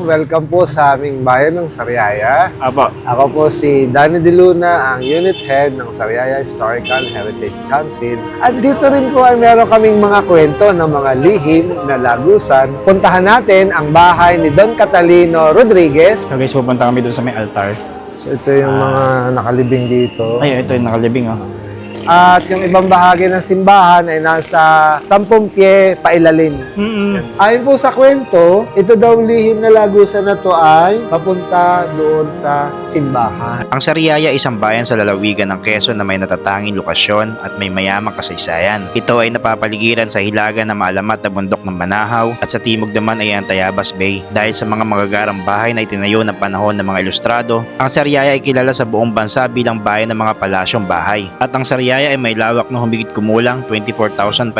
Welcome po sa aming bayan ng Sariaya. Apo. Ako po si Danny De Luna, ang Unit Head ng Sariaya Historical Heritage Council. At dito rin po ay meron kaming mga kwento ng mga lihim na lagusan. Puntahan natin ang bahay ni Don Catalino Rodriguez. So guys, pupunta kami doon sa may altar. So ito yung mga nakalibing dito. Ay, ito yung nakalibing, oh. At yung ibang bahagi ng simbahan ay nasa 10 pie pailalim. Ayon po sa kwento, ito daw lihim na lagusan na to ay papunta doon sa simbahan. Ang Sariaya isang bayan sa lalawigan ng Quezon na may natatanging lokasyon at may mayamang kasaysayan. Ito ay napapaligiran sa hilaga na maalamat na bundok ng Banahaw at sa timog naman ay ang Tayabas Bay. Dahil sa mga magagarang bahay na itinayo ng panahon ng mga ilustrado, ang Sariaya ay kilala sa buong bansa bilang bayan ng mga palasyong bahay. At ang Sariaya ay may lawak na humigit kumulang 24,500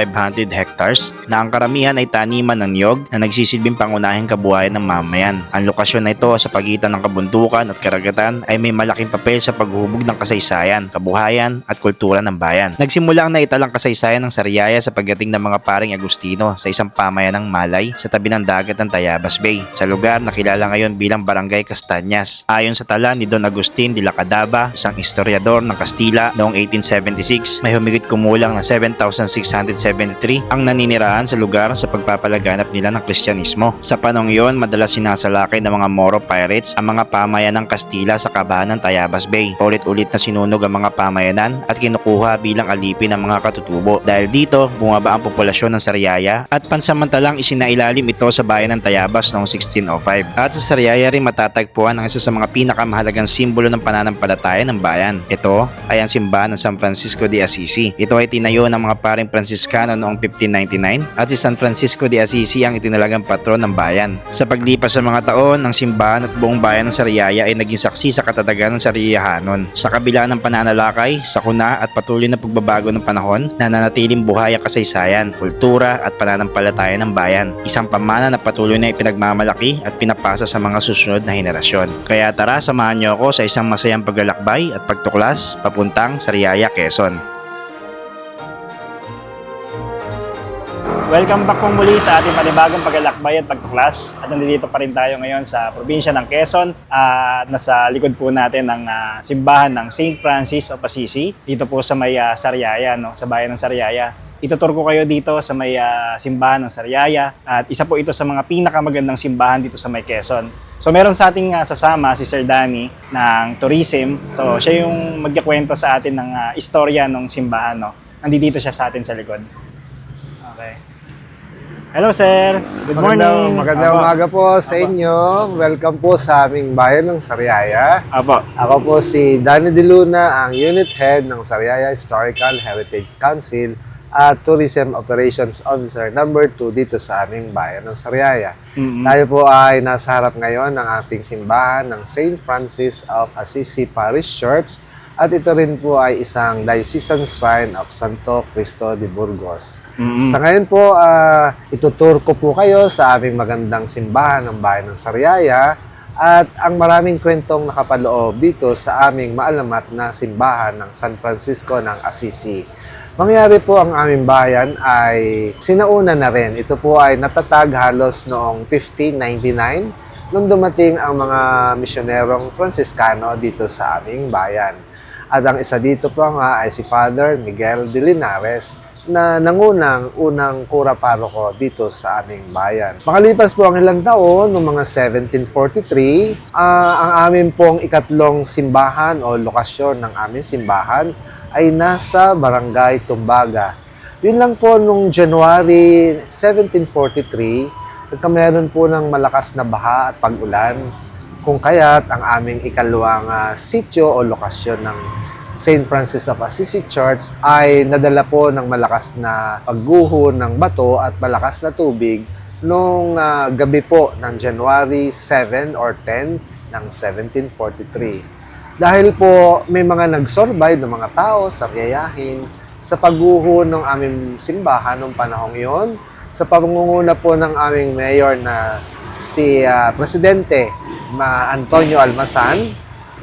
hectares na ang karamihan ay taniman ng niyog na nagsisilbing pangunahing kabuhayan ng mamayan. Ang lokasyon na ito sa pagitan ng kabundukan at karagatan ay may malaking papel sa paghubog ng kasaysayan, kabuhayan at kultura ng bayan. Nagsimula ang naitalang kasaysayan ng Sariaya sa pagdating ng mga paring Agustino sa isang pamayanang Malay sa tabi ng dagat ng Tayabas Bay, sa lugar na kilala ngayon bilang Barangay Castañas. Ayon sa tala ni Don Agustin de la Cadaba, isang historiador ng Kastila noong 1876, may humigit kumulang na 7,673 ang naninirahan sa lugar sa pagpapalaganap nila ng Kristyanismo. Sa panahong iyon, madalas sinasalakay ng mga Moro pirates ang mga pamayanan ng Kastila sa kabahan ng Tayabas Bay. Ulit-ulit na sinunog ang mga pamayanan at kinukuha bilang alipin ng mga katutubo. Dahil dito, bumaba ang populasyon ng Sariaya at pansamantalang isinailalim ito sa bayan ng Tayabas noong 1605. At sa Sariaya rin matatagpuan ang isa sa mga pinakamahalagang simbolo ng pananampalataya ng bayan. Ito ay ang simbahan ng San Francisco de Assisi. Ito ay tinayo ng mga paring Fransiskano noong 1599 at si San Francisco de Assisi ang itinalagang patron ng bayan. Sa paglipas ng mga taon, ang simbahan at buong bayan ng Sariaya ay naging saksi sa katatagan ng Sariahanon. Sa kabila ng pananalakay, sakuna at patuloy na pagbabago ng panahon, nananatiling buhay ang kasaysayan, kultura at pananampalataya ng bayan. Isang pamana na patuloy na ipinagmamalaki at pinapasa sa mga susunod na henerasyon. Kaya tara, samahan niyo ako sa isang masayang paglalakbay at pagtuklas papuntang Sariaya, Quezon. Welcome back po muli sa ating panibagong paglalakbay at pagtuklas. At nandito pa rin tayo ngayon sa probinsya ng Quezon. Nasa likod po natin ang simbahan ng St. Francis of Assisi. Dito po sa may Sariaya, no? Sa bayan ng Sariaya. Itutur ko kayo dito sa may simbahan ng Sariaya. At isa po ito sa mga pinakamagandang simbahan dito sa may Quezon. So meron sa ating sasama si Sir Danny ng Tourism. So siya yung magkikwento sa atin ng istorya ng simbahan. No? Nandito siya sa atin sa likod. Okay. Hello sir, good morning. Magandang umaga po sa inyo. Welcome po sa aming bayan ng Sariaya. Apo. Ako po si Danny De Luna, ang Unit Head ng Sariaya Historical Heritage Council at Tourism Operations Officer number 2 dito sa aming bayan ng Sariaya. Tayo po ay nasa harap ngayon ng ating simbahan ng St. Francis of Assisi Parish Church. At ito rin po ay isang diocesan shrine of Santo Cristo de Burgos. Sa ngayon po, itutur ko po kayo sa aming magandang simbahan ng bayan ng Sariaya at ang maraming kwentong nakapaloob dito sa aming maalamat na simbahan ng San Francisco ng Assisi. Mangyari po ang aming bayan ay sinauna na rin. Ito po ay natatag halos noong 1599 nung dumating ang mga misyonerong Franciscano dito sa aming bayan. At ang isa dito po nga ay si Father Miguel de Linares na unang kura paroko dito sa aming bayan. Makalipas po ang ilang taon, noong mga 1743, ang aming pong ikatlong simbahan o lokasyon ng aming simbahan ay nasa Barangay Tumbaga. Yun lang po noong January 1743, nagkameron po ng malakas na baha at pag-ulan. Kung kaya't ang aming ikalawang sityo o lokasyon ng St. Francis of Assisi Church ay nadala po ng malakas na pagguho ng bato at malakas na tubig noong gabi po ng January 7 or 10 ng 1743. Dahil po may mga nag-survive ng mga tao sa Sariayahin sa pagguho ng aming simbahan noong panahong iyon, sa pangunguna po ng aming mayor na si Presidente Antonio Almasan.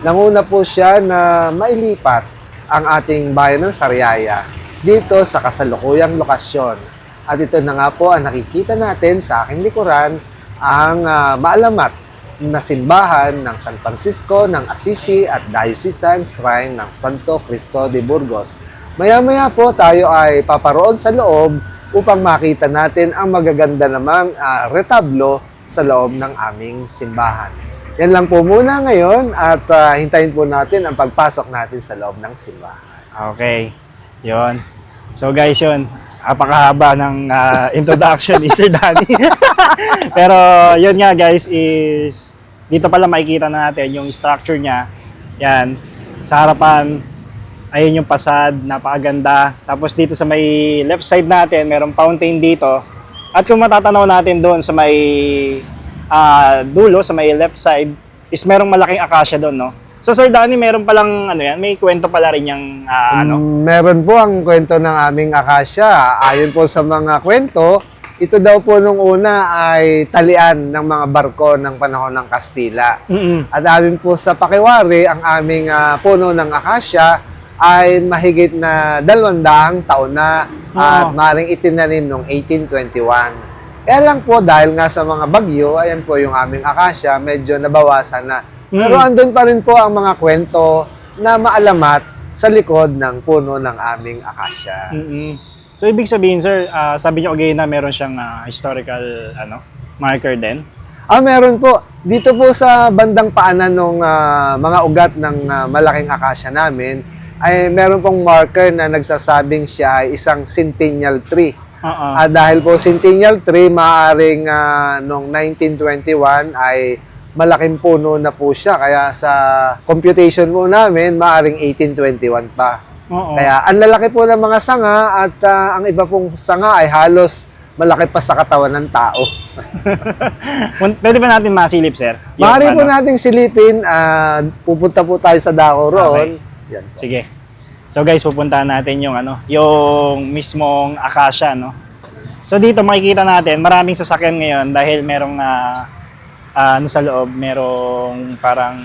Nanguna po siya na mailipat ang ating bayan ng Sariaya dito sa kasalukuyang lokasyon. At ito na nga po ang nakikita natin sa aking likuran, ang maalamat na simbahan ng San Francisco ng Assisi at Diocesan Shrine ng Santo Cristo de Burgos. Maya-maya po tayo ay paparoon sa loob upang makita natin ang magaganda namang retablo sa loob ng aming simbahan. Yan lang po muna ngayon at hintayin po natin ang pagpasok natin sa loob ng simbahan. Okay, yon. So guys, yun. Napakahaba ng introduction ni Sir Danny. Pero yun nga guys is dito pala makikita na natin yung structure niya. Yan. Sa harapan, ayun yung facade, napakaganda. Tapos dito sa may left side natin, merong fountain dito. At kung matatanaw natin doon sa may dulo, sa may left side, is merong malaking akasya doon, no? So Sir Danny, meron palang may kwento pala rin yung Meron po ang kwento ng aming akasya. Ayon po sa mga kwento, ito daw po nung una ay talian ng mga barko ng panahon ng Kastila. At amin po sa pakiwari, ang aming puno ng akasya ay mahigit na 200 taon na at maring itinanim noong 1821. Kaya lang po dahil nga sa mga bagyo, ayan po yung aming akasya, medyo nabawasan na. Pero andun pa rin po ang mga kwento na maalamat sa likod ng puno ng aming akasya. So ibig sabihin sir, sabi niyo again na meron siyang historical marker din? Meron po. Dito po sa bandang paanan ng mga ugat ng malaking akasya namin, ay meron pong marker na nagsasabing siya ay isang centennial tree. Dahil po centennial tree, maaaring noong 1921 ay malaking puno na po siya. Kaya sa computation po namin, maaaring 1821 pa. Kaya ang lalaki po ng mga sanga at ang iba pong sanga ay halos malaki pa sa katawan ng tao. Pwede ba natin masilip, sir? Maaari po nating silipin. Pupunta po tayo sa dako roon. Yan po. Sige. So guys, pupuntahan natin yung yung mismong akasya, no. So dito makikita natin maraming sasakyan ngayon dahil merong sa loob, merong parang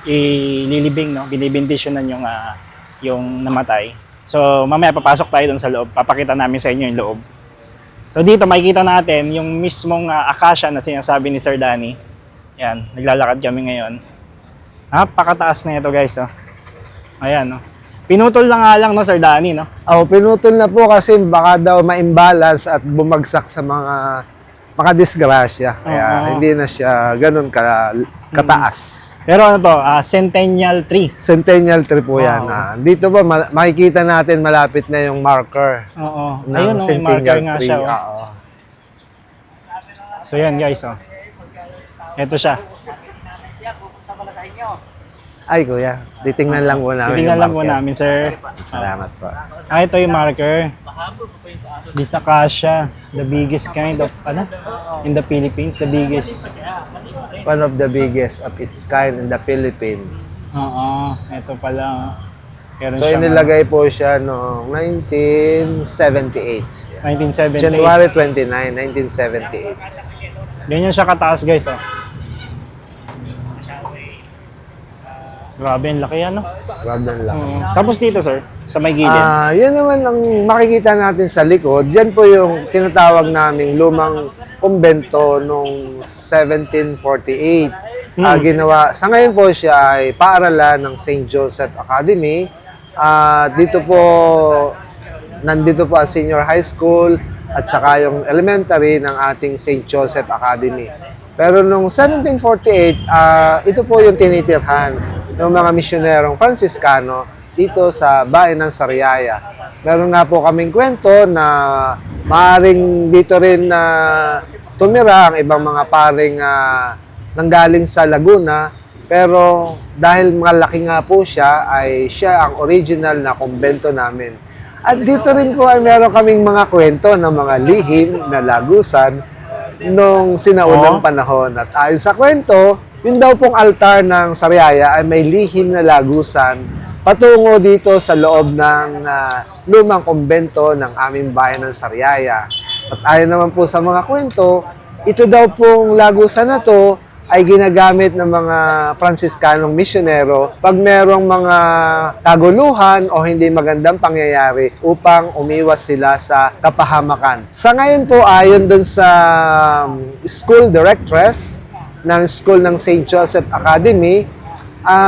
ililibing, no. Binibindisyonan yung namatay. So mamaya papasok tayo doon sa loob. Papakita namin sa inyo yung loob. So dito makikita natin yung mismong akasya na sinasabi ni Sir Danny. Yan, naglalakad kami ngayon. Napakataas na ito, guys, oh. Ayan, no. Pinutol na nga lang, no, Sir Danny, no? Pinutol na po kasi baka daw ma-imbalance at bumagsak sa mga makadisgrasya. Kaya hindi na siya ganun kataas. Pero centennial tree. Centennial tree po yan. Dito ba makikita natin malapit na yung marker ng Ayun, may marker nga tree. siya. So yan, guys, oh. Ito siya. Ay, kuya. Titingnan lang po namin Titingnan yung lang po marker. namin, sir. Salamat po. Ito yung marker. This akasya, the biggest kind of, in the Philippines, the biggest. One of the biggest of its kind in the Philippines. Ito pala. Meron So, siyang, inilagay po siya noong 1978. 1978. January 29, 1978. Ganyan siya kataas, guys, oh. Grabe, ang laki yan, no? Grabe lang. Tapos dito, sir, sa may gilid. Yan naman ang makikita natin sa likod. Yan po yung tinatawag naming lumang kumbento noong 1748. Ginawa, sa ngayon po siya ay paaralan ng St. Joseph Academy. Nandito po ang senior high school at saka yung elementary ng ating St. Joseph Academy. Pero noong 1748, ito po yung tinitirhan ng mga misyonerong Franciscano dito sa bayan ng Sariaya. Meron nga po kaming kwento na maaaring dito rin na tumira ang ibang mga paring nanggaling sa Laguna, pero dahil malaki nga po siya, ay siya ang original na kumbento namin. At dito rin po ay meron kaming mga kwento ng mga lihim na lagusan nung sinaunang panahon. At ayon sa kwento, yun daw pong altar ng Sariaya ay may lihim na lagusan patungo dito sa loob ng lumang kumbento ng aming bayan ng Sariaya. At ayon naman po sa mga kwento, ito daw pong lagusan na to ay ginagamit ng mga Pransiskanong misyonero pag merong mga kaguluhan o hindi magandang pangyayari upang umiwas sila sa kapahamakan. Sa ngayon po, ayon dun sa school directress ng school ng St. Joseph Academy,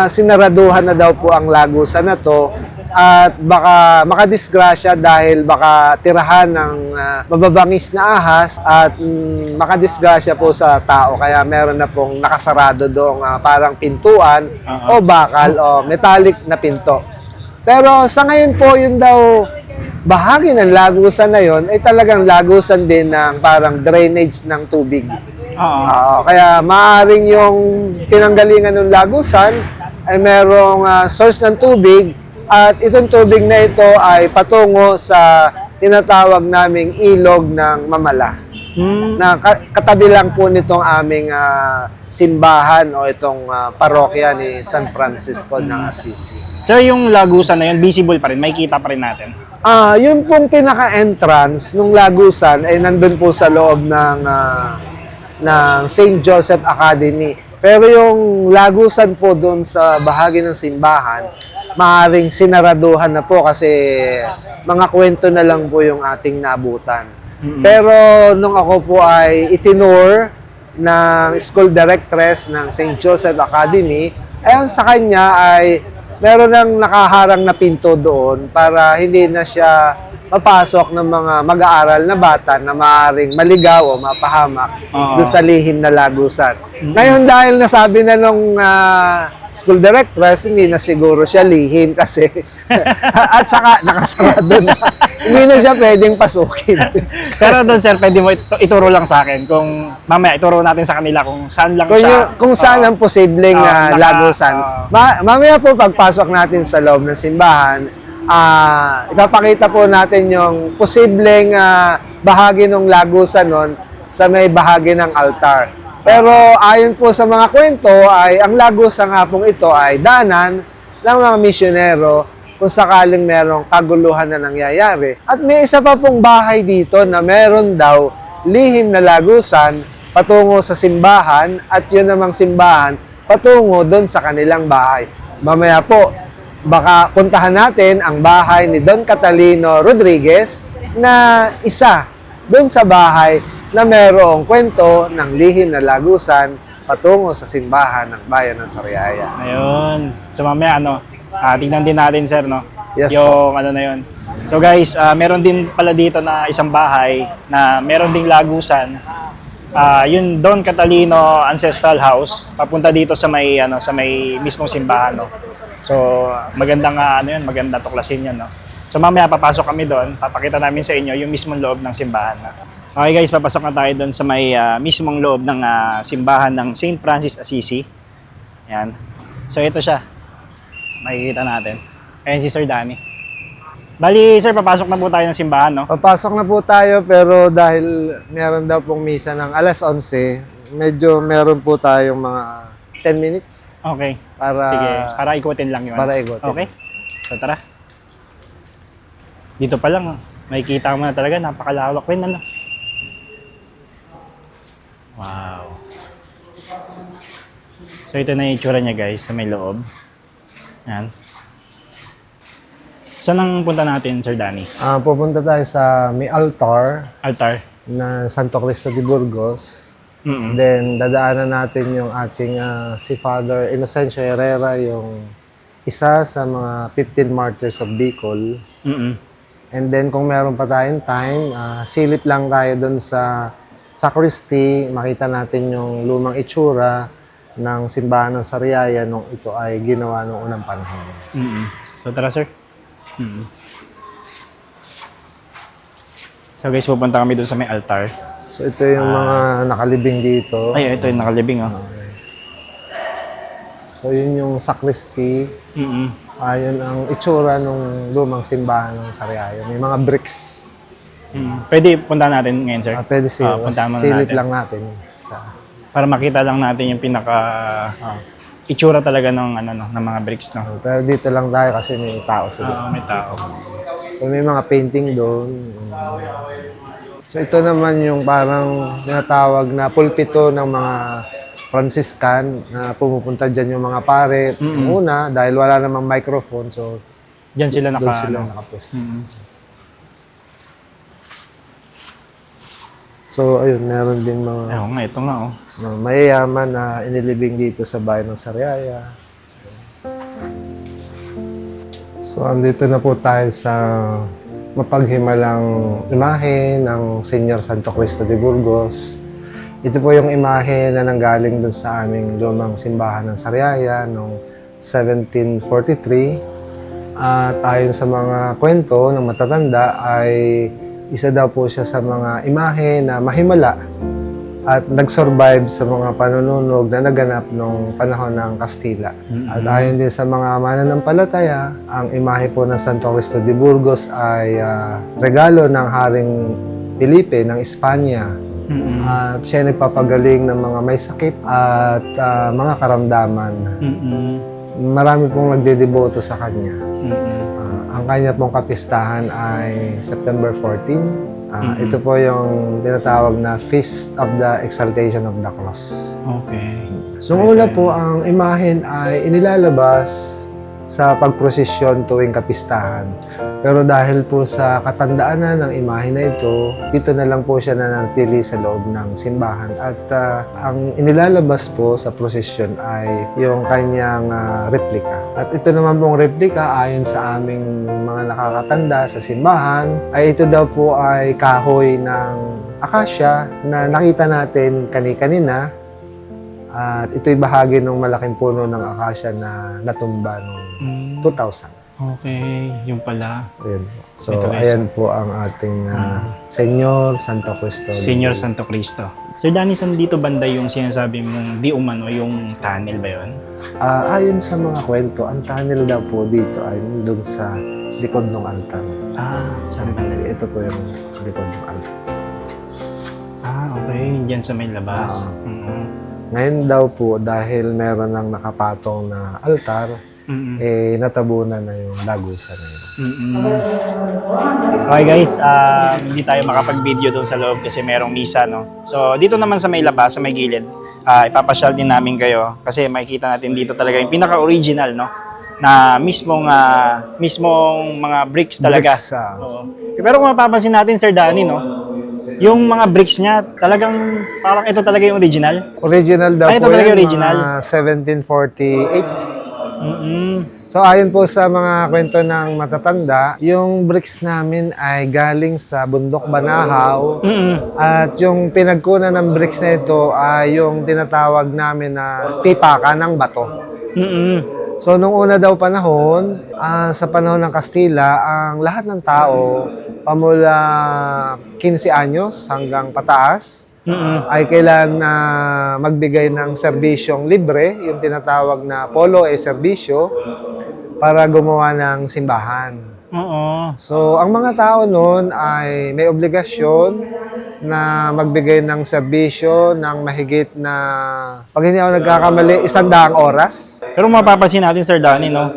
sinaraduhan na daw po ang lagusan na to at baka makadisgrasya dahil baka tirahan ng mababangis na ahas at makadisgrasya po sa tao. Kaya meron na pong nakasarado doong parang pintuan o bakal o metallic na pinto. Pero sa ngayon po, yun daw bahagi ng lagusan na yon ay talagang lagusan din ng parang drainage ng tubig. Kaya maaaring yung pinanggalingan ng lagusan ay merong source ng tubig at itong tubig na ito ay patungo sa tinatawag naming ilog ng Mamala. Na katabi lang po nitong aming simbahan o itong parokya ni San Francisco ng Assisi. So yung lagusan na yun, visible pa rin, makikita pa rin natin. Yung pong pinaka-entrance ng lagusan ay nandun po sa loob ng St. Joseph Academy. Pero yung lagusan po doon sa bahagi ng simbahan, maaaring sinaraduhan na po kasi mga kwento na lang po yung ating naabutan. Pero nung ako po ay itinur ng school directress ng St. Joseph Academy, ayon sa kanya ay meron ng nakaharang na pinto doon para hindi na siya mapasok ng mga mag-aaral na bata na maaaring maligaw o mapahamak doon sa lihim na lagusan. Ngayon dahil nasabi na nung school directress, hindi na siguro siya lihim kasi at saka nakasarado na. Hindi na siya pwedeng pasukin. Pero doon sir, pwede mo ituro lang sa akin kung mamaya ituro natin sa kanila kung saan lang siya. Kung saan ang posibleng lagusan. Mamaya po pagpasok natin sa loob ng simbahan, ipapakita po natin yung posibleng bahagi ng lagusan nun sa may bahagi ng altar. Pero ayon po sa mga kwento ay ang lagusan nga pong ito ay daanan ng mga misyonero kung sakaling merong kaguluhan na nangyayari. At may isa pa pong bahay dito na meron daw lihim na lagusan patungo sa simbahan at yun namang simbahan patungo doon sa kanilang bahay. Mamaya po, baka puntahan natin ang bahay ni Don Catalino Rodriguez na isa doon sa bahay na merong kwento ng lihim na lagusan patungo sa simbahan ng bayan ng Sariaya. Ayun. So mamaya tingnan din natin sir, no? Yes, yung na yun. So guys, meron din pala dito na isang bahay na meron ding lagusan. Yung Don Catalino Ancestral House, papunta dito sa may mismong simbahan, no? So magandang maganda tuklasin 'yan, no? So mamaya papasok kami doon, papakita namin sa inyo yung mismong loob ng simbahan. No? Okay guys, papasok na tayo doon sa may mismong loob ng simbahan ng St. Francis Assisi. Yan. So ito siya. Makikita natin. Ayan si Sir Danny. Bali, sir, papasok na po tayo ng simbahan, no? Papasok na po tayo pero dahil meron daw pong misa ng alas 11, medyo meron po tayong mga 10 minutes. Okay. Para, sige, para ikutin lang yun. Para ikutin. Okay. So tara. Dito pa lang, makikita mo na talaga, napakalawak rin, ano? Wow. So ito na yung itsura niya guys, sa may loob. Yan. Saan ang punta natin, Sir Danny? Pupunta tayo sa may altar Altar. na Santo Cristo de Burgos. Then dadaanan natin yung ating si Father Inocencio Herrera, yung isa sa mga 15 martyrs of Bicol. And then kung meron pa tayong time, silip lang tayo dun sa sacristy, makita natin yung lumang itsura ng simbahan ng Sariaya nung ito ay ginawa noong unang panahon. So tara sir. So guys, pupunta kami doon sa may altar. So ito yung mga nakalibing dito. Ay, ito yung nakalibing, oh. So yun yung sacristy. Yun ang itsura ng lumang simbahan ng Sariaya. May mga bricks. Pwede punta natin ngayon, sir? Pwede silip natin. lang natin. Para makita lang natin yung pinaka itsura talaga ng ng mga bricks, no. Pero dito lang tayo kasi may tao sila. May tao. So may mga painting doon. So ito naman yung parang tinatawag na pulpito ng mga Franciscan na pumupunta dyan yung mga pare. Una, dahil wala namang microphone, so diyan sila doon sila nakapwesto. Mm-hmm. So So, ayun, meron din mga Ayun nga, ito nga oh. mayayaman na inilibing dito sa bayan ng Sariaya. So, andito na po tayo sa mapaghimalang imahe ng Senyor Santo Cristo de Burgos. Ito po yung imahe na nanggaling dun sa aming lumang simbahan ng Sariaya noong 1743. At ayon sa mga kwento ng matatanda ay isa daw po siya sa mga imahe na mahimala at nag-survive sa mga panununog na naganap noong panahon ng Kastila. At ayon din sa mga mananampalataya, ang imahe po ng Santo Cristo de Burgos ay regalo ng Haring Felipe ng Espanya. At siya nagpapagaling ng mga may sakit at mga karamdaman. Marami pong nagdedeboto sa kanya. Ang kanya pong kapistahan ay September 14. Ito po yung tinatawag na Feast of the Exaltation of the Cross. Okay. So, una po, ang imahen ay inilalabas sa pagprosesyon tuwing kapistahan. Pero dahil po sa katandaan ng imahe na ito, dito na lang po siya nanatili sa loob ng simbahan. At ang inilalabas po sa prosesyon ay yung kanyang replika. At ito naman pong replika, ayon sa aming mga nakakatanda sa simbahan, ay ito daw po ay kahoy ng akasya na nakita natin kani-kanina. At ito'y bahagi ng malaking puno ng akasya na natumba noong 2000. Okay, yung pala. Ayan po. So, Ito, guys. ayan po ang ating Senyor Santo Cristo. Senyor Santo Cristo. Sir Danny, saan dito banda yung sinasabi mong di umano, yung tunnel ba yun? Ayon sa mga kwento, ang tunnel daw po dito ay doon sa likod ng altar. Saan banda? Ito po yung likod ng altar. Okay. Diyan sa may labas. Ngayon daw po, dahil meron ng nakapatong na altar, natabunan na yung lagusan na yun. Okay guys, hindi tayo makapag-video doon sa loob kasi merong misa, no? So, dito naman sa may labas, sa may gilid, ipapasyal din namin kayo kasi makikita natin dito talaga yung pinaka-original, no? Na mismong mga bricks talaga. Bricks, Oo. Pero kung mapapansin natin, Sir Danny, no? Yung mga bricks niya, talagang parang ito talaga yung original. Original daw Ito po talaga yan, original. mga 1748. So, ayon po sa mga kwento ng matatanda, yung bricks namin ay galing sa Bundok Banahaw. At yung pinagkunan ng bricks na ito ay yung tinatawag namin na tipaka ng bato. So, nung una daw panahon, sa panahon ng Kastila, ang lahat ng tao, pamula 15 anyos hanggang pataas, ay kailangan na magbigay ng serbisyong libre, yung tinatawag na polo e serbisyo, para gumawa ng simbahan. So, ang mga tao noon ay may obligasyon na magbigay ng serbisyo ng mahigit na, pag hindi ako nagkakamali, 100 oras. Pero mapapansin natin, Sir Danny, no?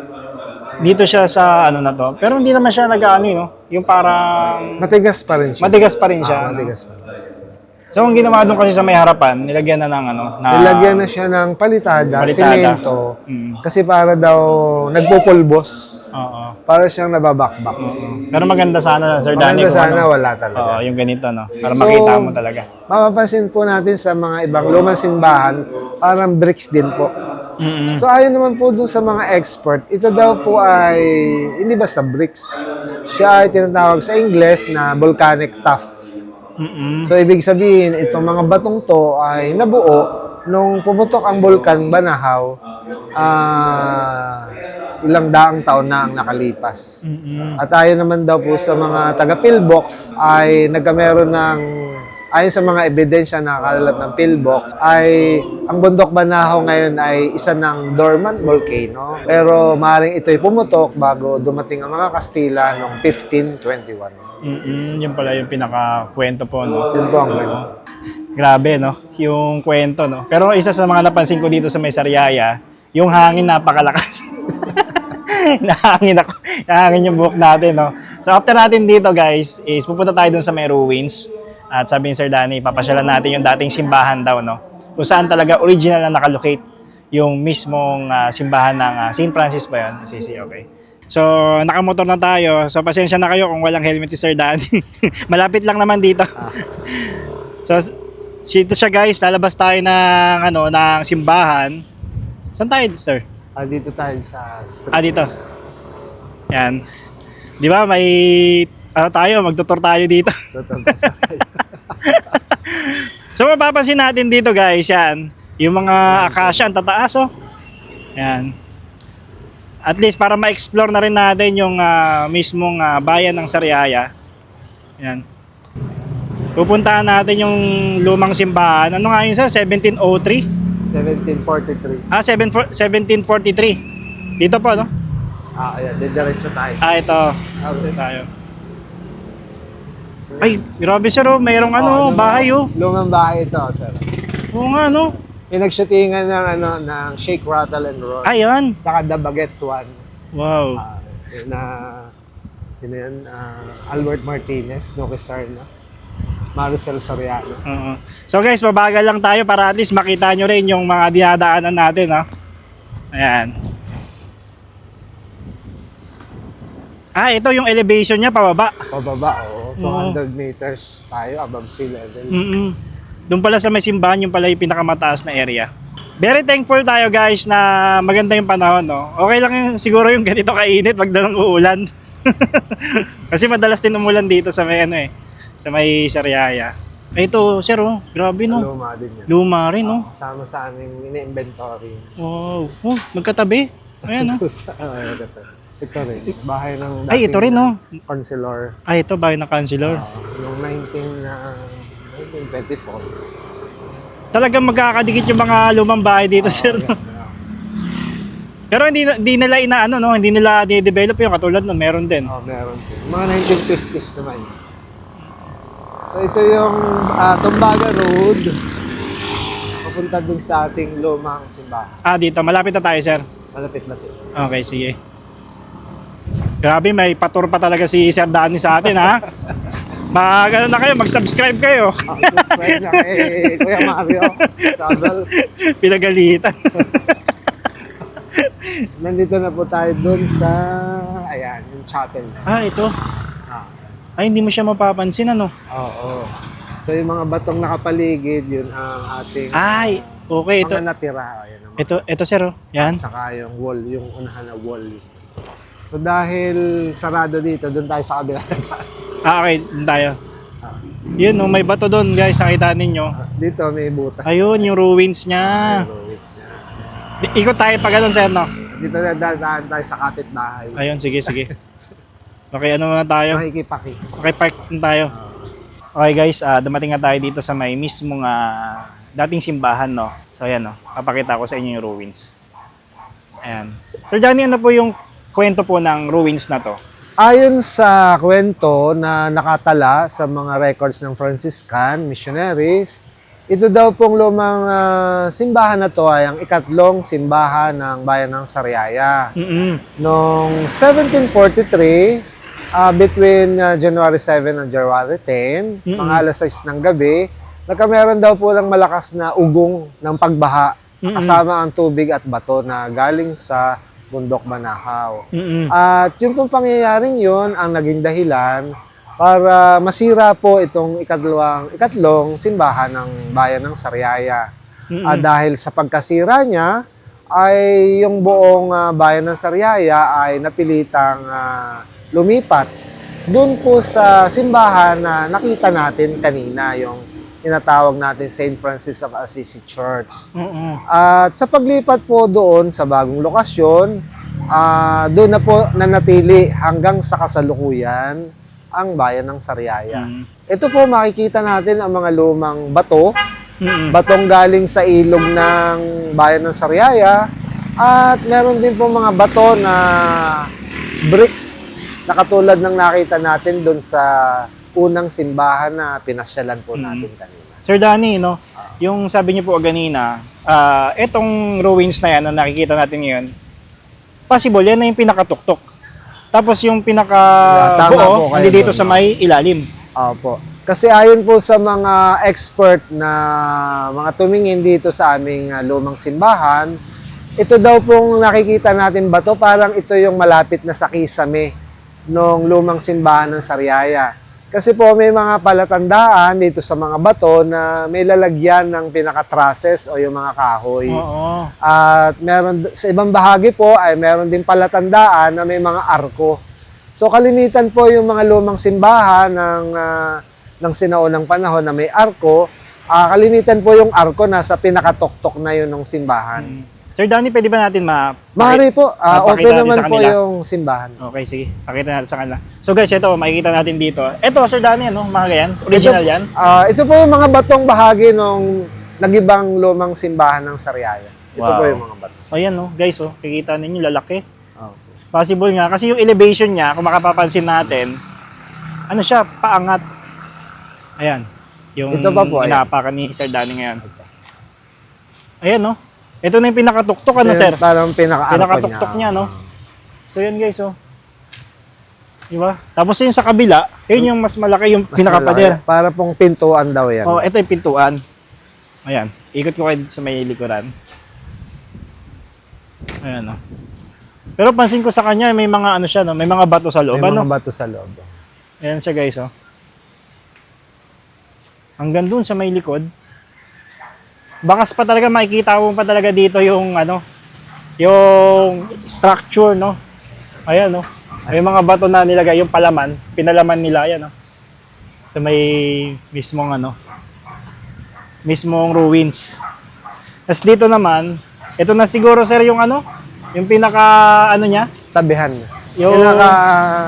Dito siya sa ano na to. Pero hindi naman siya nag-ano, no? Yung parang Matigas pa rin siya. matigas pa rin siya. no? Matigas pa rin. So, ang ginawa doon kasi sa may harapan, nilagyan na ng ano, na Nilagyan na siya ng palitada, Palitada. simento, kasi para daw nagpupulbos. Oo. Para siyang nababakbak. Pero maganda sana, Sir Danny. Maganda kung sana, ano. wala talaga. Oo, yung ganito, no? Para So, makita mo talaga. Mapapansin po natin sa mga ibang lumang simbahan, parang bricks din po. So ayon naman po dun sa mga expert, ito daw po ay hindi basta bricks. Siya ay tinatawag sa Ingles na volcanic tuff. So ibig sabihin, itong mga batong to ay nabuo nung pumutok ang Bulkan Banahaw, ilang daang taon na ang nakalipas. At ayon naman daw po sa mga taga-pillbox ay nagkameron ng, ayon sa mga ebidensya na nakakalap ng pillbox, ay ang bundok Banahaw ngayon ay isa ng dormant volcano. Pero maaaring ito'y pumutok bago dumating ang mga Kastila noong 1521. Yun pala yung pinaka-kwento po, no? Yun po ang kwento. Grabe, no? Yung kwento, no? Pero isa sa mga napansin ko dito sa may Sariaya, yung hangin napakalakas. Nahangin yung buhok natin, no? So after natin dito, guys, is pupunta tayo dun sa may ruins. At sabi ni Sir Danny, papasyalan natin yung dating simbahan daw, no? Kung saan talaga original na nakalocate yung mismong simbahan ng St. Francis ba yun? Assisi, okay. So, nakamotor na tayo. So, pasensya na kayo kung walang helmet si Sir Danny. Malapit lang naman dito. So, So, dito siya guys, lalabas tayo ng, ng simbahan. Saan tayo, sir? Dito tayo sa street. Dito. Yan. Di ba, may, magtutur tayo dito. So, mapapansin natin dito guys, yan. Yung mga akasya, ang tataas, oh. Yan. At least para ma-explore na rin natin yung mismong bayan ng Sariaya. Yan. Pupuntahan natin yung lumang simbahan. Ano nga yun, sir? 1703? 1743. 1743. Dito po, no? Ayan, diretso tayo. Ito. Dito tayo. Ay, grabe sir, oh. Mayroong bahay, oh. Lumang bahay ito, sir. Oo nga, no? Pinagshootingan ng ng Shake, Rattle and Roll. Ayan. Tsaka The Baguettes One. Wow. Sino yan? Albert Martinez, Noque Sarna, Maricel Soriano. So guys, babagal lang tayo para at least makita nyo rin yung mga dinadaanan natin, ha? Ayan. Ito yung elevation niya, pababa. Pababa, oo. 200 meters tayo above sea level. Doon pala sa may simbahan, yung pala yung pinakamataas na area. Very thankful tayo guys na maganda yung panahon, no? Okay lang yung, siguro yung ganito kainit wag na lang uulan. Kasi madalas din umulan dito sa may sa may Sariaya. Ito, sir, oh, grabe, no? Luma din yan. Luma rin, no? Kasama sa aming ini-inventory. Wow. Oh, magkatabi. Ayan, no? Ito rin. Bahay ng Ay, ito rin, no? Councilor. Ito, bahay ng councilor. Noong 1924. Talagang magkakadikit yung mga lumang bahay dito, sir, no? Pero hindi nila hindi nila i-develop yung katulad nun, meron din. Meron din. Mga 1950s naman. So ito yung Tumbaga Road. Papunta dun sa ating lumang simbahan. Dito, malapit na tayo, sir. Malapit-lapit. Okay, sige. Grabe, may patur pa talaga si Sir Danny sa atin, ha? Mag-ano na kayo, mag-subscribe kayo. Subscribe na kay Kuya Mario Travels. Pinagalitan. Nandito na po tayo dun sa, ayan, yung chapel. Ito. Ay, hindi mo siya mapapansin, ano? Oo. So yung mga batong nakapaligid, yun ang ating Ay, okay, ito. mga natira. Ayan, naman. Ito, sir, oh. Yan. Saka yung wall, yung unahan na wall. So dahil sarado dito, doon tayo sa kabila. Okay, dun tayo. Yun, no, may bato doon, guys, nakita ninyo. Dito may butas. Ayun, yung ruins niya. Ikot tayo pag ganun, sir, no? Dito na dadaan tayo sa kapitbahay. Ayun, sige. Okay, ano muna tayo? Makikipaki. Okay, park na tayo. Okay, guys, dumating na tayo dito sa may mismong dating simbahan, no? So, ayan, no? Papakita ko sa inyo yung ruins. Ayan. Sir Johnny, ano po yung kwento po ng ruins na to? Ayon sa kwento na nakatala sa mga records ng Franciscan missionaries, ito daw pong lumang simbahan na to ay ang ikatlong simbahan ng bayan ng Sariaya. Noong 1743, between January 7 and January 10, mga alas 6 ng gabi, nagkameron daw po lang malakas na ugong ng pagbaha kasama ang tubig at bato na galing sa bundok Manahaw. At yung pong pangyayaring yun ang naging dahilan para masira po itong ikatlong simbahan ng bayan ng Sariaya. Dahil sa pagkasira niya, ay yung buong bayan ng Sariaya ay napilitang lumipat doon po sa simbahan na nakita natin kanina, yung tinatawag natin St. Francis of Assisi Church. At sa paglipat po doon sa bagong lokasyon, doon na po nanatili hanggang sa kasalukuyan ang bayan ng Sariaya. Ito po makikita natin ang mga lumang bato, batong galing sa ilog ng bayan ng Sariaya, at meron din po mga bato na bricks na katulad ng nakita natin doon sa unang simbahan na pinasyalan po natin kanina. Sir Danny, no? Yung sabi niyo po kanina, etong ruins na yan na nakikita natin ngayon, possible yan na yung pinakatuktok. Tapos yung pinaka-buo, hindi dito sa may ilalim. Opo. Kasi ayon po sa mga expert na mga tumingin dito sa aming lumang simbahan, ito daw pong nakikita natin bato, parang ito yung malapit na sa kisame nung lumang simbahan ng Sariaya. Kasi po may mga palatandaan dito sa mga bato na may lalagyan ng pinaka-trusses o yung mga kahoy. Oo. At meron sa ibang bahagi po ay meron din palatandaan na may mga arko. So kalimitan po yung mga lumang simbahan ng sinaunang panahon na may arko, kalimitan po yung arko nasa pinakatuktok na yun ng simbahan. Sir Danny, pwede ba natin Maaari po, mapakita open natin naman sa po kanila? yung simbahan. Okay, sige. Pakita natin sa kanila. So guys, ito, makikita natin dito. Ito, Sir Danny, ano? Mga ganyan? Original yan? Ito po yung mga batong bahagi ng nagibang lumang simbahan ng Sariaya. Ito Wow. po yung mga bato. Ayan, no? Guys, oh, kikita ninyo, lalaki. Oh. Possible nga. Kasi yung elevation niya, kung makapapansin natin, ano siya, paangat. Ayan. Yung Ito pa po, ayan. inaapakan ni Sir Danny ngayon. Ayan, no? Ito na yung pinakatuktok, ano, Ito sir? yung parang pinaka-arko Pinakatuktok niya, no? So, yan, guys, oh. Diba? Tapos yung sa kabila, yun yung mas malaki, yung Mas pinakapader. malaki. Para pong pintuan daw yan. Oh, ito yung pintuan. Ayan. Ikot ko kayo sa may likuran. Ayan, no? Pero pansin ko sa kanya, may mga ano siya, no? May mga bato sa loob. May Ano? mga bato sa loob. Ayan siya, guys, oh. Hanggang dun sa may likod. Bakas pa talaga, makikita mo pa talaga dito yung ano, yung structure, no? Ayan, no? May mga bato na nilagay, yung palaman, pinalaman nila, ayan, no? Sa may mismong ano, mismong ruins. Tapos dito naman, ito na siguro, sir, yung ano, yung pinaka, ano niya, Tabihan. yung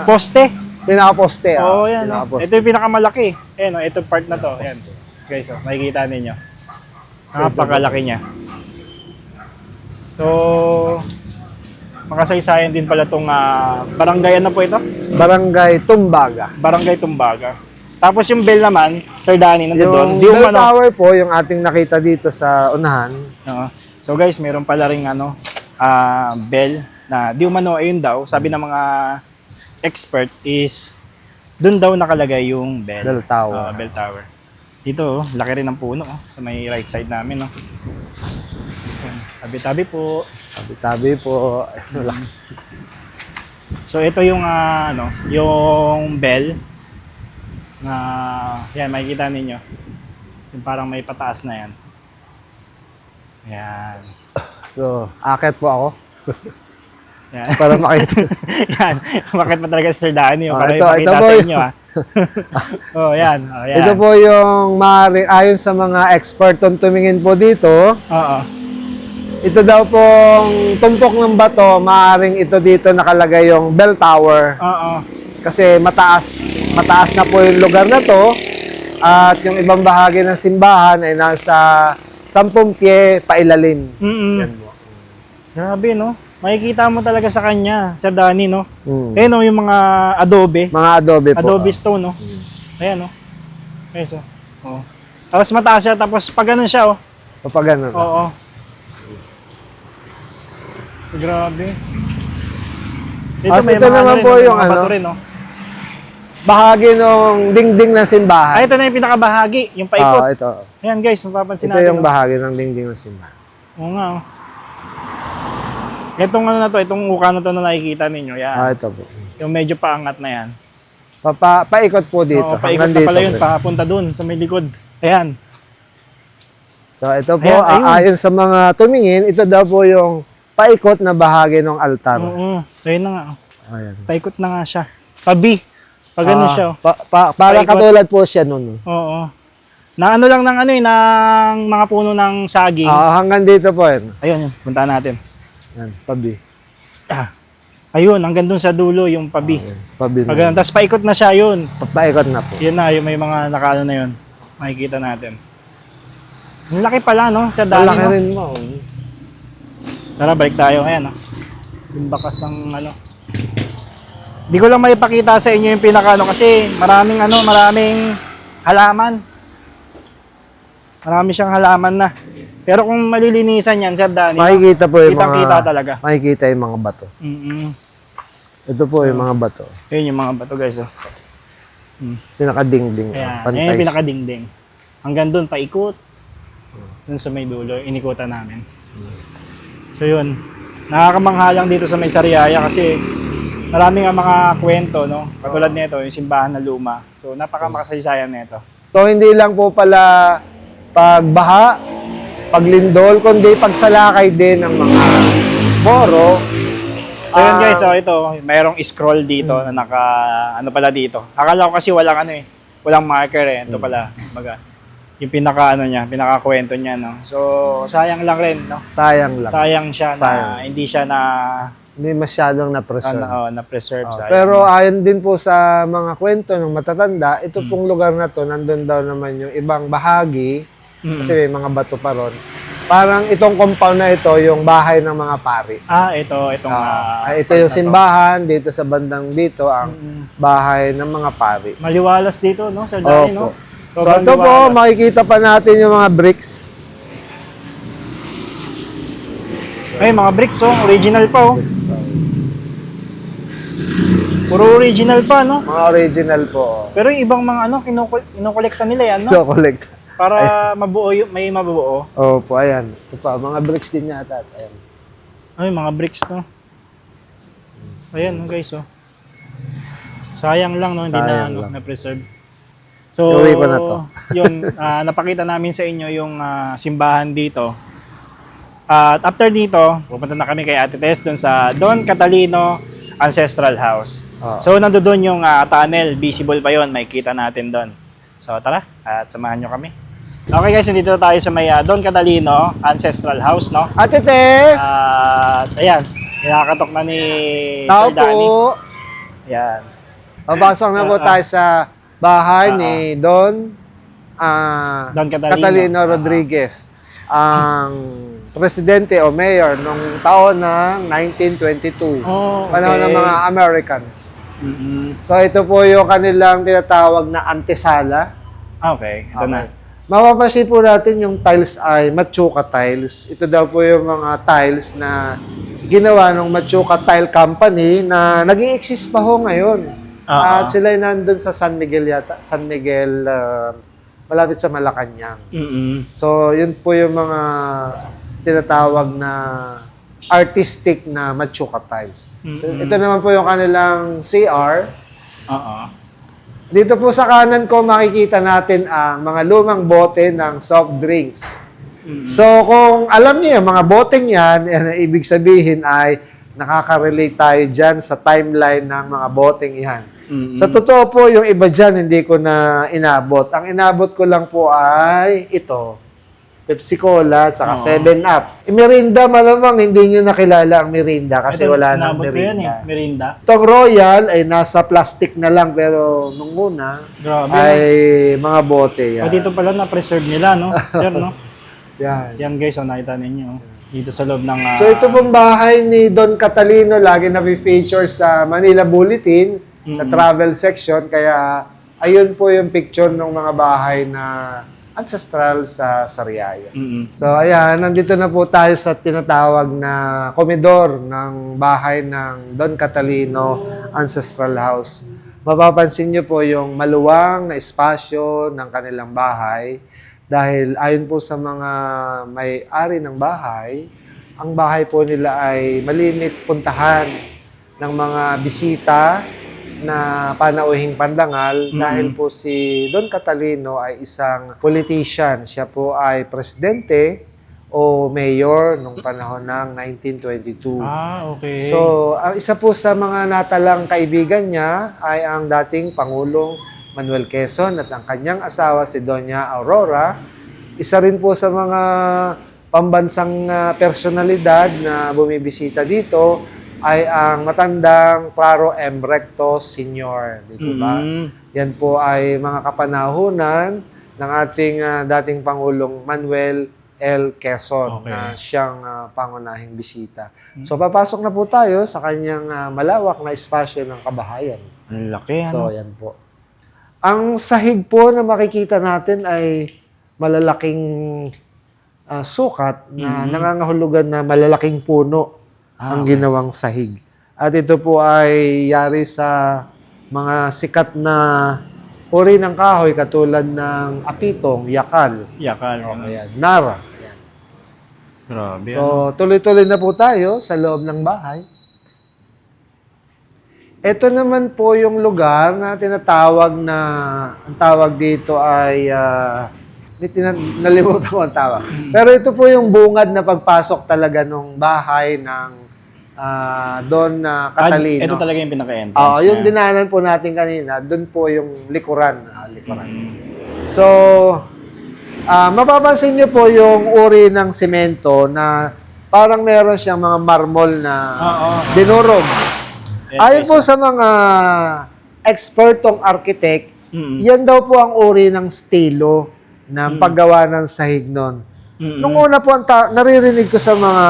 poste. Pinaka-poste. Oo, yan, no? Pinaka-poste. Ito yung pinakamalaki. Ayan, no? Ito part na to. Ayan. Guys, oh, makikita ninyo. Napakalaki niya. So, makasaysayan din pala itong barangay, ano po ito? Barangay Tumbaga. Barangay Tumbaga. Tapos yung bell naman, Sir Danny, nandun doon. Yung Di bell umano. tower po, yung ating nakita dito sa unahan. Oo. So guys, meron pala ring ano, bell na di umano, ayun daw, sabi ng mga expert is doon daw nakalagay yung bell. Bell tower. Bell tower. Dito, oh, laki rin ng puno, oh, sa may right side namin, no. Ayan, tabi-tabi po. Tabi-tabi po. So ito yung ano, yung bell na yan, makikita ninyo. Yung parang may pataas na yan. Yan. So, akit po ako Yan. para makita. Yan. Bakit pa talaga si Sir Danny? Ah, Para ito ipakita po sa yun. inyo, Oh, yan. Oh, yan. Ito po yung ayon sa mga expert tumingin po dito. Oo. Ito daw pong tumpok ng bato, maaring ito dito nakalagay yung bell tower. Oo. Kasi mataas na po yung lugar na to. At yung ibang bahagi ng simbahan ay nasa 10 pie pailalim. Mm-mm. Yan po. Grabe, no? Makikita mo talaga sa kanya, Sir Danny, no? Mm. Eh, no, yung mga adobe. Mga adobe po. Adobe stone, no? Ayan, no? Okay, so. Oh. Tapos mataas siya, tapos pag ganun siya, oh. Kapag ano. Oo. Grabe. Tapos ito naman po yung mga ano, bato rin, no? bahagi ng dingding ng simbahan. Ay, ito na yung pinakabahagi, yung paikot. Ito. Ayan, guys, mapapansin Ito natin. yung no? bahagi ng dingding ng simbahan. Oo nga, oh. Itong ano na to, itong uka na to na nakikita ninyo, yan. Ito po. Yung medyo paangat na yan. Paikot po dito. Oo, paikot na Hanggang pala dito yun, po. papunta dun, sa may likod. Ayan. So ito po, Ayan, ayun. ayon sa mga tumingin, ito daw po yung paikot na bahagi ng altar. Oo, ayun na nga. Oh. Ayan. Paikot na nga siya. Pabi. Pag ganun siya. Oh. Parang Paikot. katulad po siya nun. Oo. Na ano lang ng ano eh, ng mga puno ng saging. Hanggang dito po yun. Ayun, yun. Puntahan natin. Yan, pabi. Ayun, hanggang dun sa dulo yung pabi. Ayan, pabi Pag na. ganun. Tapos paikot na siya yun. Paikot na po. Yun na, yung may mga nakaano na yun. Makikita natin. Ang laki pala, no? Sa dami, Malaki no? rin mo. Tara, balik tayo. Ayan, no? Yung bakas ng ano. Di ko lang maipakita sa inyo yung pinaka ano kasi maraming halaman. Marami siyang halaman na. Pero kung malilinisan yan, Sir Danny, Makikita po yung kitang-kita talaga. Makikita yung mga bato. Ito po yung mga bato. Yun yung mga bato, guys. Oh. Pinakadingding. Ayan, Pantay. ayan yung pinakadingding. Hanggang doon, paikot. Doon sa may dulo, inikutan namin. So yun, nakakamangha lang dito sa may Sariaya kasi Maraming ang mga kwento, no? Katulad nito, yung simbahan na luma. So, napaka-makasaysayan nito. So hindi lang po pala pagbaha, paglindol, kundi pagsalakay din ng mga moro. So yun guys, so ito, mayroong scroll dito na ano pala dito. Akala ko kasi walang walang marker eh. Ito pala, baga, yung pinaka-kwento niya, no? So, sayang lang rin, no? Sayang lang. Sayang siya Sayang. na hindi siya Hindi masyadong na-preserve. na-preserve. Sayang. Pero ayon din po sa mga kwento ng matatanda, ito pong lugar na to, nandun daw naman yung ibang bahagi, kasi may mga bato pa ron. Parang itong compound na ito, yung bahay ng mga pari. Itong Ito yung simbahan, dito sa bandang dito, ang bahay ng mga pari. maliwalas dito, no? Sir Danny, no? So Sobrang ito po, liwalas. makikita pa natin yung mga bricks. Ay, mga bricks, oh. Original pa, oh. Puro original pa, no? Mga original po. Pero yung ibang mga kinukolekta nila yan, no? Collect. Para mabuo, may mabuo. Opo, ayan. Ito pa, mga bricks din yata. Ayan. Ay, mga bricks, no? Ayan, no, guys, oh. Sayang lang, no? Hindi Sayang lang. na-preserve. So, Tuloy ko na to. yun, napakita namin sa inyo yung simbahan dito. At after dito, pupunta na kami kay Ate Tess doon sa Don Catalino Ancestral House. So, nandoon yung tunnel. Visible pa yon, may kita natin doon. So, tara, at samahan nyo kami. Okay guys, nandito tayo sa may Don Catalino Ancestral House, no? Ate Tess! At ayan, kinakatok na ni Tao Sir Danny. po! Ayan. Papasok na po tayo sa bahay ni Don Don Catalino. Catalino Rodriguez, ang presidente o mayor nung taon ng 1922. Oh, okay. Panahon ng mga Americans. Mm-mm. So ito po yung kanilang tinatawag na antesala. Okay, ito na. Mapapansin po natin yung tiles ay Machuca tiles. Ito daw po yung mga tiles na ginawa ng Machuca Tile Company na nag-i-exist pa ho ngayon. At sila ay nandun sa San Miguel yata. San Miguel, malapit sa Malacanang. Mm-mm. So, yun po yung mga tinatawag na artistic na Machuca tiles. Mm-mm. Ito naman po yung kanilang CR. Oo. Dito po sa kanan ko makikita natin ang mga lumang bote ng soft drinks. So kung alam niyo yung mga boteng yan, ibig sabihin ay nakaka-relate tayo dyan sa timeline ng mga boteng yan. Sa totoo po, yung iba dyan hindi ko na inabot. Ang inabot ko lang po ay ito. Pepsi Cola, tsaka 7-Up. Mirinda, malamang hindi nyo nakilala ang Mirinda kasi wala nang inabot ko yan, Mirinda. Mirinda. Itong Royal ay nasa plastic na lang pero nung una Grabe. ay mga bote yan. Dito pala na-preserve nila, no? Sir, no? Yan. Yan guys, nakita ninyo. Dito sa loob ng... So ito pong bahay ni Don Catalino lagi na feature sa Manila Bulletin sa travel section kaya ayun po yung picture ng mga bahay na ancestral sa Sariaya. So ayan, nandito na po tayo sa tinatawag na komedor ng bahay ng Don Catalino Ancestral House. Mapapansin niyo po yung maluwang na espasyo ng kanilang bahay dahil ayon po sa mga may-ari ng bahay, ang bahay po nila ay malimit puntahan ng mga bisita na panauhing pandangal dahil po si Don Catalino ay isang politician. Siya po ay presidente o mayor nung panahon ng 1922. Okay. So, ang isa po sa mga natalang kaibigan niya ay ang dating Pangulong Manuel Quezon at ang kanyang asawa si Doña Aurora. Isa rin po sa mga pambansang personalidad na bumibisita dito ay ang matandang Claro M. Recto Sr. Di po ba? Yan po ay mga kapanahunan ng ating dating Pangulong Manuel L. Quezon na siyang pangunahing bisita. So papasok na po tayo sa kanyang malawak na espasyo ng kabahayan. Ang laki, So yan po. Ang sahig po na makikita natin ay malalaking sukat na nangangahulugan na malalaking puno ang ginawang sahig. At ito po ay yari sa mga sikat na uri ng kahoy katulad ng apitong, yakal, Yakal. ayan, nara. Ayan. Grabe. So, tuloy-tuloy na po tayo sa loob ng bahay. Ito naman po yung lugar na tinatawag na, ang tawag dito ay, nalimutan ko ang tawag. Pero ito po yung bungad na pagpasok talaga nung bahay ng Don Catalino. Ito talaga yung pinaka-entrance Oo, yung niya. dinanan po natin kanina, doon po yung likuran. So, mapapansin nyo po yung uri ng semento na parang meron siyang mga marmol na dinurog. Ayon po sa mga expertong architect, yan daw po ang uri ng estilo ng paggawa ng sahig nun. Nung una po, naririnig ko sa mga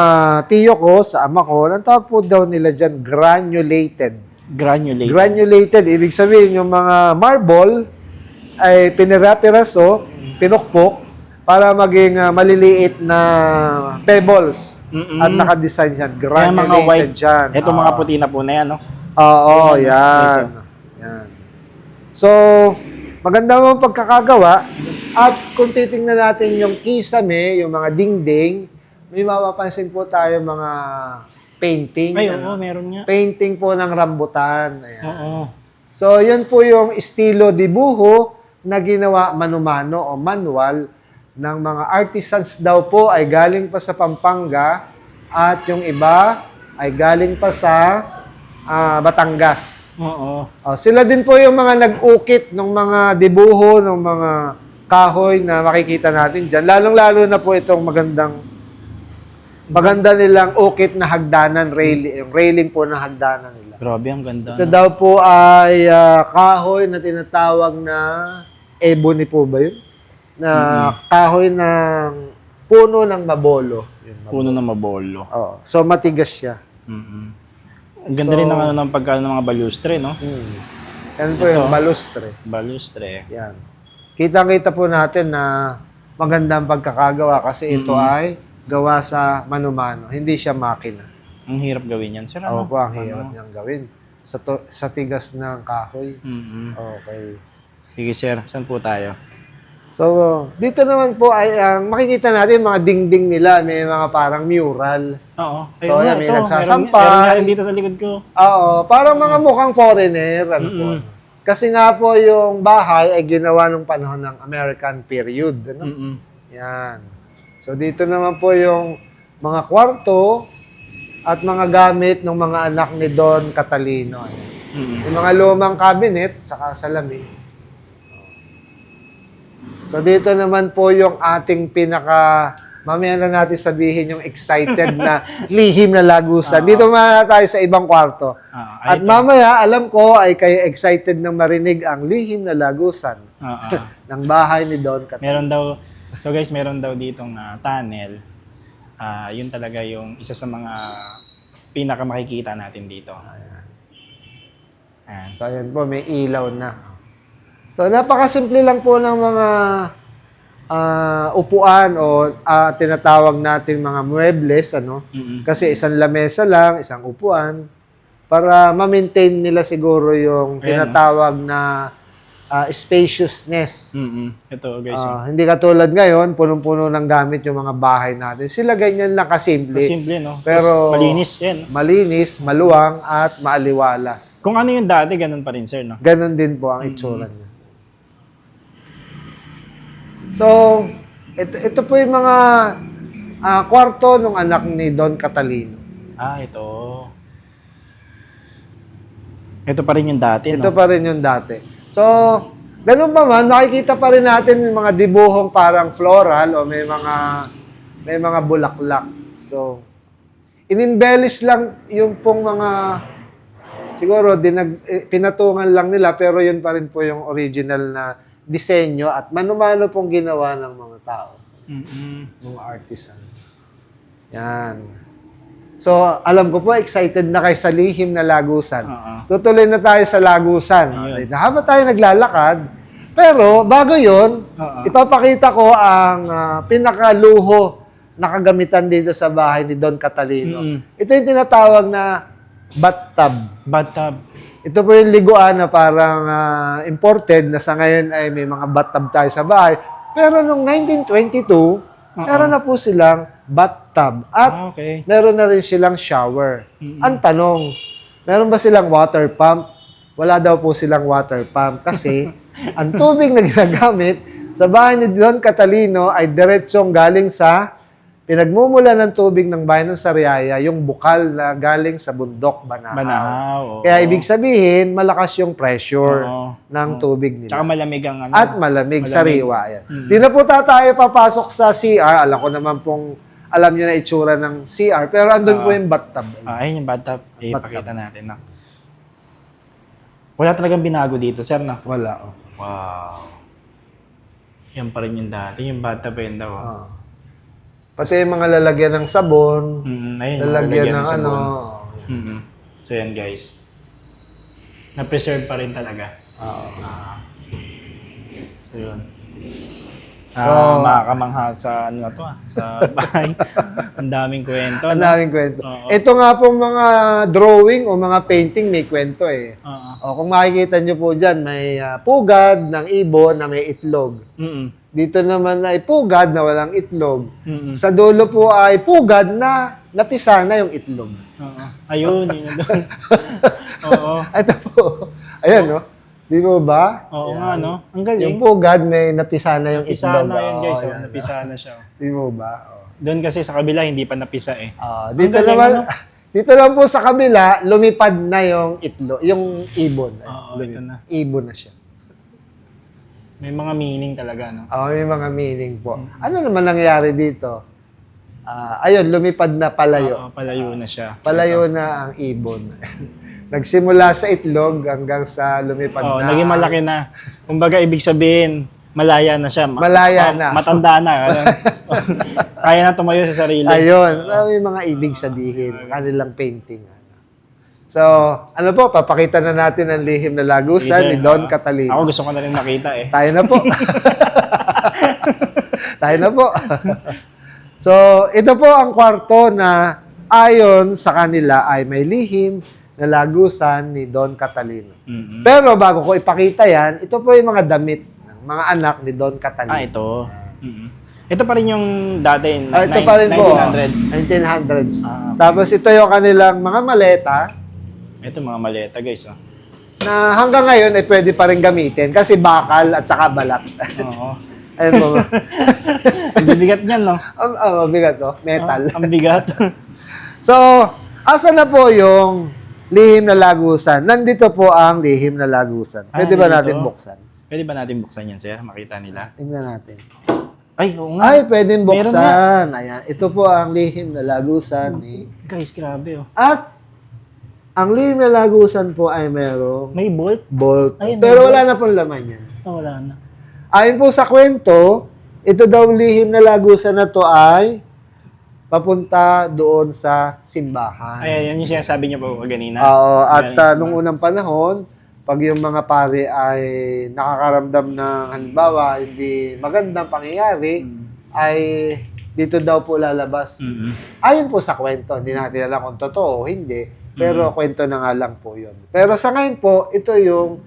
tiyo ko, sa ama ko, ang tawag po daw nila dyan, granulated. Granulated. Granulated, ibig sabihin yung mga marble ay pinira-piraso, pinukpok, para maging maliliit na pebbles. At nakadesign yan. Kaya mga Granulated white, dyan. ito mga puti na po na yan, no? Oo, Yan, yan. Yan. So, maganda mo pagkakagawa. At kung titingnan natin yung kisame, yung mga dingding, may mapapansin po tayo mga painting. Ay, oo, meron nga. Painting po ng rambutan. Ayan. Oo. So, yun po yung estilo dibuho na ginawa mano-mano o manual ng mga artisans daw po ay galing pa sa Pampanga at yung iba ay galing pa sa Batangas. Oo. Sila din po yung mga nag-ukit ng mga dibuho, ng mga kahoy na makikita natin dyan. Lalong-lalo na po itong maganda nilang ukit na hagdanan, yung railing po ng hagdanan nila. Grabe, ang ganda. Ito daw po ay kahoy na tinatawag na ebony po ba yun? Na kahoy ng puno ng mabolo. Yun, mabolo. Puno na mabolo. Oo. So, matigas siya. Ang ganda rin ng, ng pagkano ng mga balustre, no? Yan po yung balustre. Balustre. Yan. Kitang-kita po natin na magandang pagkakagawa kasi ito ay gawa sa mano-mano. Hindi siya makina. Ang hirap gawin yan, sir. Oo Ano? po, ang hirap niyang gawin. Sa tigas ng kahoy. Okay. Sige, sir. Saan po tayo? So, dito naman po ay ang makikita natin mga dingding nila. May mga parang mural. Oo. So, yan, may nagsasampay. Meron nga rin dito sa likod ko. Oo, parang mga mukhang foreigner. Ano po. Kasi nga po yung bahay ay ginawa nung panahon ng American period. Ano? Yan. So dito naman po yung mga kwarto at mga gamit ng mga anak ni Don Catalino. Ayan. Yung mga lumang cabinet, saka salamin. So dito naman po yung ating mamaya na natin sabihin yung excited na lihim na lagusan. Dito muna tayo sa ibang kwarto. At mamaya, alam ko, ay kayo excited na marinig ang lihim na lagusan ng bahay ni Don Catalino. Meron daw, so guys, meron daw ditong tunnel. Yun talaga yung isa sa mga pinakamakikita natin dito. Ayan. So ayan po, may ilaw na. So napakasimple lang po ng mga upuan o tinatawag natin mga muebles, ano? Kasi isang lamesa lang, isang upuan, para ma-maintain nila siguro yung tinatawag na spaciousness. Ito guys. Hindi katulad ngayon, punong-puno ng gamit yung mga bahay natin. Sila ganyan lang kasimple. Simple, no? Pero malinis yan. Malinis, maluwang, at maaliwalas. Kung ano yung dati, ganun pa rin, sir, no? Ganon din po ang itsura niya. So, ito po yung mga kwarto ng anak ni Don Catalino. Ito. Ito pa rin yung dati, Ito no? pa rin yung dati. So, ganun pa man, makikita pa rin natin yung mga dibuhong parang floral o may mga bulaklak. So, in-embellish lang yung pong mga, siguro, pinatungan lang nila, pero yun pa rin po yung original na disenyo at mano-mano pong ginawa ng mga tao. Mga artisan. Yan. So, alam ko po, excited na kayo sa lihim na lagusan. Tutuloy na tayo sa lagusan. Okay. Habang tayo naglalakad, pero bago yon, ipapakita ko ang pinakaluho na kagamitan dito sa bahay ni Don Catalino. Ito yung tinatawag na bathtub. Bathtub. Ito po yung liguan na parang imported na sa ngayon ay may mga bathtub tayo sa bahay. Pero noong 1922, meron na po silang bathtub at meron na rin silang shower. Ang tanong, Meron ba silang water pump? Wala daw po silang water pump kasi ang tubig na ginagamit sa bahay ni Don Catalino ay diretsong galing sa pinagmumula ng tubig ng bayan ng Sariaya, yung bukal na galing sa bundok Banahaw. Banahaw, oo. Kaya ibig sabihin, malakas yung pressure Oo. ng tubig nila. Tsaka malamig ang ano. At malamig, sariwa. Yan. Mm. Di na po tayo papasok sa CR. Alam ko naman pong, alam nyo na itsura ng CR. Pero andun po yung bathtub. Ayun yung bathtub. Ipakita natin na. Wala talagang binago dito, sir, na. Wala. Oh. Wow. Yan pa rin yung dati. Yung bathtub yun daw. Ah. Pati yung mga lalagyan ng sabon, Ayun, lalagyan ng ano. Mm-hmm. So yan, guys. Na-preserve pa rin talaga. So yun. Makakamangha sa ano na to sa bahay. Ang daming kwento. Ang daming kwento. Oo. Ito nga pong mga drawing o mga painting may kwento eh. O, kung makikita nyo po dyan, may pugad ng ibon na may itlog. Dito naman ay pugad na walang itlog. Sa dulo po ay pugad na napisa na yung itlog. Ayun, yun na doon. Oo. Ito po. Ayan, no? Di mo ba? Oo nga, no? Ang galing. Yung pugad may napisa na yung Napisa itlog. na yun, guys. yan, Napisa na siya. Di mo ba? Doon kasi sa kabila, hindi pa napisa eh. Dito galing, naman, ano? dito lang po sa kabila, lumipad na yung itlog, yung ibon. Oo, ito na. Ibon na siya. May mga meaning talaga, no? May mga meaning po. Ano naman nangyari dito? Ayun, lumipad na palayo. Oo, palayo na siya. Palayo na ang ibon. Nagsimula sa itlog hanggang sa lumipad Oo, na. naging malaki na. Kumbaga, ibig sabihin, malaya na siya. Malaya na. Matanda na. Kaya na tumayo sa sarili. Ayun, may mga ibig sabihin, kanilang painting. So, ano po, papakita na natin ang lihim na lagusan ni Don Catalino. Ako gusto ko na rin makita eh. Tayo na po. Tayo na po. So, ito po ang kwarto na ayon sa kanila ay may lihim na lagusan ni Don Catalino. Pero bago ko ipakita yan, ito po yung mga damit ng mga anak ni Don Catalino. Ito. Ito pa rin yung dati, Ito pa rin po. 1900s. 1900s. Tapos ito yung kanilang mga maleta Ito mga maleta, guys. Oh. na hanggang ngayon ay pwede pa rin gamitin kasi bakal at saka balat. Oo. Ayun po. Ang bibigat niyan, no? Ang mabigat to, metal. Ang bigat. So, asa na po yung lihim na lagusan? Nandito po ang lihim na lagusan. Pwede ba nandito? natin buksan? Pwede ba natin buksan yan, sir? Makita nila. Tingnan natin. Ay, oo nga. Ay, pwedeng Meron buksan. Ayan. Ito po ang lihim na lagusan ni... Guys, grabe, oh. At ang lihim na lagusan po ay merong May bolt? bolt. Ay, Pero wala na pong laman yan. Wala na. Ayon po sa kwento, ito daw lihim na lagusan na to ay papunta doon sa simbahan. Ay, yan yung sinasabi niyo po kanina. Oo, at Galing nung unang panahon, pag yung mga pare ay nakakaramdam ng halimbawa hindi magandang pangyayari, ay dito daw po lalabas. Ayon po sa kwento, hindi natin alam kung totoo o hindi, pero kwento na nga lang po yun. Pero sa ngayon po, ito yung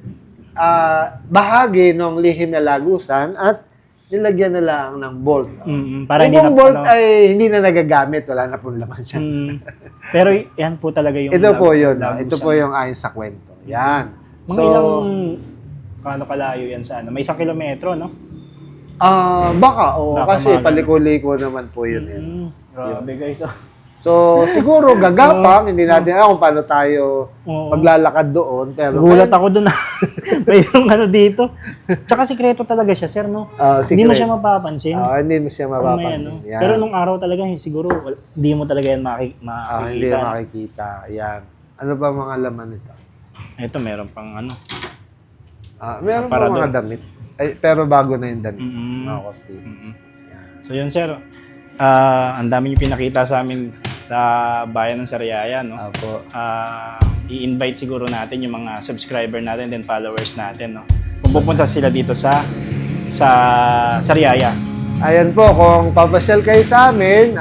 bahagi ng lihim na lagusan at nilagyan na lang ng bolt. Para hindi Yung na bolt ay hindi na nagagamit, wala na pong laman siya. Pero yan po talaga yung Ito po yun. lagusan. Ito po yung ayon sa kwento. Yan. Mga ilang, paano kalayo yan sa ano? May 1 kilometro, no? Baka, Baka kasi mga paliko-liko naman po yun. Grabe, guys. So, siguro gagapang, hindi natin alam kung paano tayo maglalakad doon. Pero Gulat ako dun. May yung ano dito. Tsaka sikreto talaga siya, sir, no? Hindi mo siya mapapansin. Hindi mo siya May mapapansin. ano. Yan. Pero nung araw talaga, siguro, hindi mo talaga yan makikita. Hindi mo makikita. Yan. Ano ba mga laman nito? Ito, meron pang ano. Meron pa mga damit. Ay, pero bago na yung damit. Mga kosti. So yun, sir. Ang dami niyo pinakita sa amin sa bayan ng Sariaya, no? Apo. I-invite siguro natin yung mga subscriber natin and followers natin, no? Kung pupunta sila dito sa Sariaya. Ayan po, kung papasyal kayo sa amin,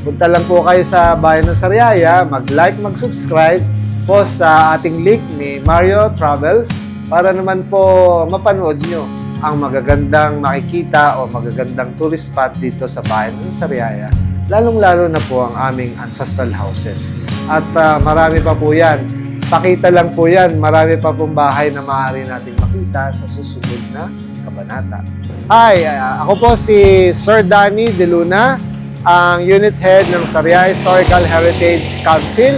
punta lang po kayo sa bayan ng Sariaya, mag-like, mag-subscribe po sa ating link ni Mario Travels para naman po mapanood nyo ang magagandang makikita o magagandang tourist spot dito sa bayan ng Sariaya lalong-lalo na po ang aming ancestral houses. At marami pa po yan. Pakita lang po yan, marami pa pong bahay na maaari nating makita sa susunod na kabanata. Hi, ako po si Sir Danny De Luna, ang Unit Head ng Sariaya Historical Heritage Council.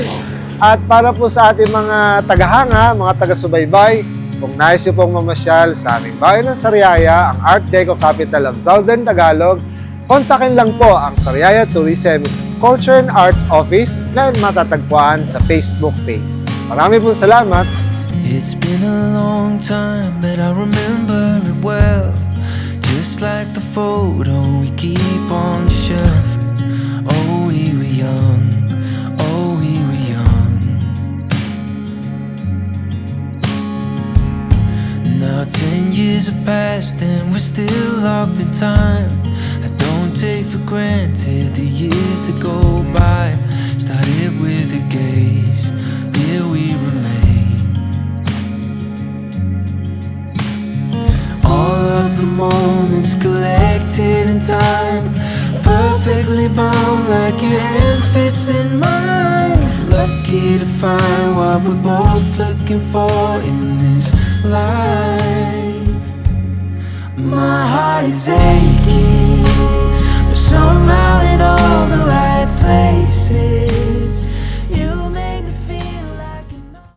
At para po sa ating mga tagahanga, mga taga-subaybay, kung nais nyo pong mamasyal sa aming bayan ng Sariaya, ang Art Deco capital of Southern Tagalog, kontakin lang po ang Sariaya Tourism Culture and Arts Office na matatagpuan sa Facebook page. Marami pong salamat. It's been a long time, but I remember it well. Just like the photo we keep on the shelf. Oh, we were young. Oh, we were young. Now 10 years have passed and we're still locked in time. I don't take for granted the years that go by. Started with a gaze, here we remain. All of the moments collected in time, perfectly bound like your hand fits in mine. Lucky to find what we're both looking for in this life. My heart is aching, but somehow